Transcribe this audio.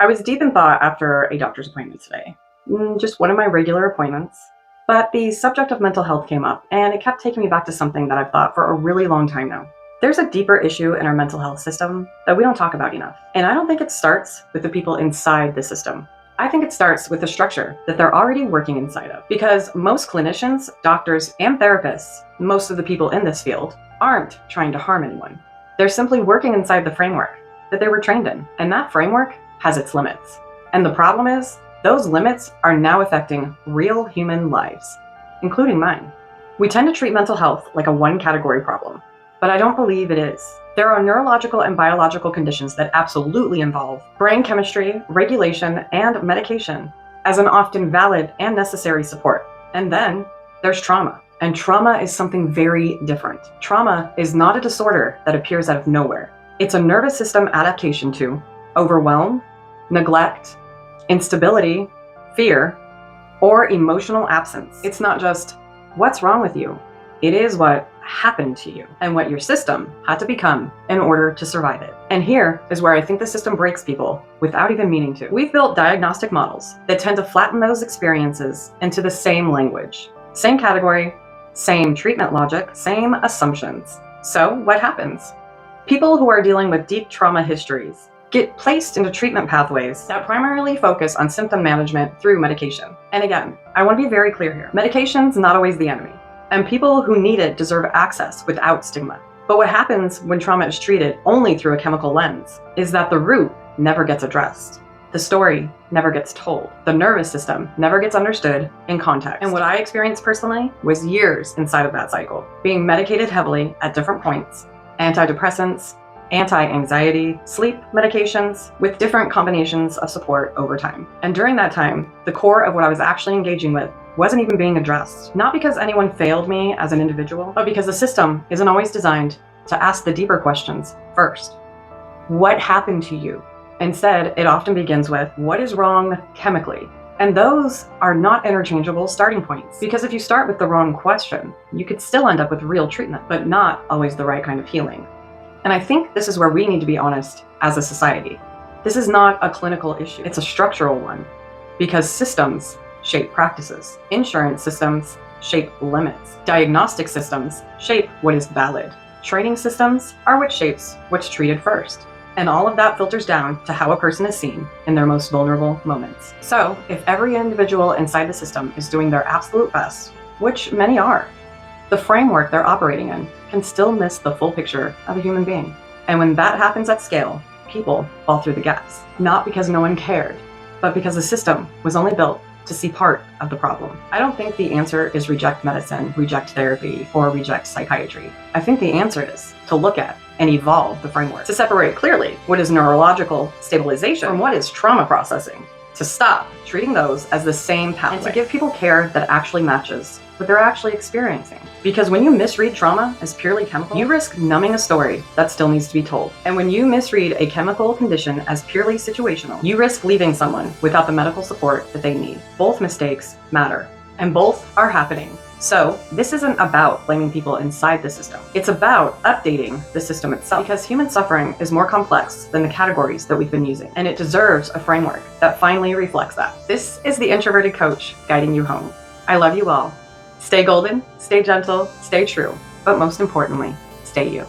I was deep in thought after a doctor's appointment today. Just one of my regular appointments. But the subject of mental health came up, and it kept taking me back to something that I've thought for a really long time now. There's a deeper issue in our mental health system that we don't talk about enough. And I don't think it starts with the people inside the system. I think it starts with the structure that they're already working inside of. Because most clinicians, doctors, and therapists, most of the people in this field, aren't trying to harm anyone. They're simply working inside the framework that they were trained in. And that framework has its limits. And the problem is, those limits are now affecting real human lives, including mine. We tend to treat mental health like a one-category problem, but I don't believe it is. There are neurological and biological conditions that absolutely involve brain chemistry, regulation, and medication as an often valid and necessary support. And then there's trauma. And trauma is something very different. Trauma is not a disorder that appears out of nowhere. It's a nervous system adaptation to overwhelm, neglect, instability, fear, or emotional absence. It's not just what's wrong with you. It is what happened to you and what your system had to become in order to survive it. And here is where I think the system breaks people without even meaning to. We've built diagnostic models that tend to flatten those experiences into the same language, same category, same treatment logic, same assumptions. So what happens? People who are dealing with deep trauma histories get placed into treatment pathways that primarily focus on symptom management through medication. And again, I want to be very clear here. Medication's not always the enemy, and people who need it deserve access without stigma. But what happens when trauma is treated only through a chemical lens is that the root never gets addressed. The story never gets told. The nervous system never gets understood in context. And what I experienced personally was years inside of that cycle, being medicated heavily at different points, antidepressants, anti-anxiety, sleep medications with different combinations of support over time. And during that time, the core of what I was actually engaging with wasn't even being addressed. Not because anyone failed me as an individual, but because the system isn't always designed to ask the deeper questions first. What happened to you? Instead, it often begins with what is wrong chemically? And those are not interchangeable starting points. Because if you start with the wrong question, you could still end up with real treatment, but not always the right kind of healing. And I think this is where we need to be honest as a society. This is not a clinical issue. It's a structural one, because systems shape practices. Insurance systems shape limits. Diagnostic systems shape what is valid. Training systems are what shapes what's treated first. And all of that filters down to how a person is seen in their most vulnerable moments. So if every individual inside the system is doing their absolute best, which many are, the framework they're operating in can still miss the full picture of a human being. And when that happens at scale, people fall through the gaps. Not because no one cared, but because the system was only built to see part of the problem. I don't think the answer is reject medicine, reject therapy, or reject psychiatry. I think the answer is to look at and evolve the framework, to separate clearly what is neurological stabilization from what is trauma processing, to stop treating those as the same pathway, and to give people care that actually matches what they're actually experiencing. Because when you misread trauma as purely chemical, you risk numbing a story that still needs to be told. And when you misread a chemical condition as purely situational, you risk leaving someone without the medical support that they need. Both mistakes matter, and both are happening. So this isn't about blaming people inside the system. It's about updating the system itself, because human suffering is more complex than the categories that we've been using, and it deserves a framework that finally reflects that. This is the Introverted Coach guiding you home. I love you all. Stay golden, stay gentle, stay true, but most importantly, stay you.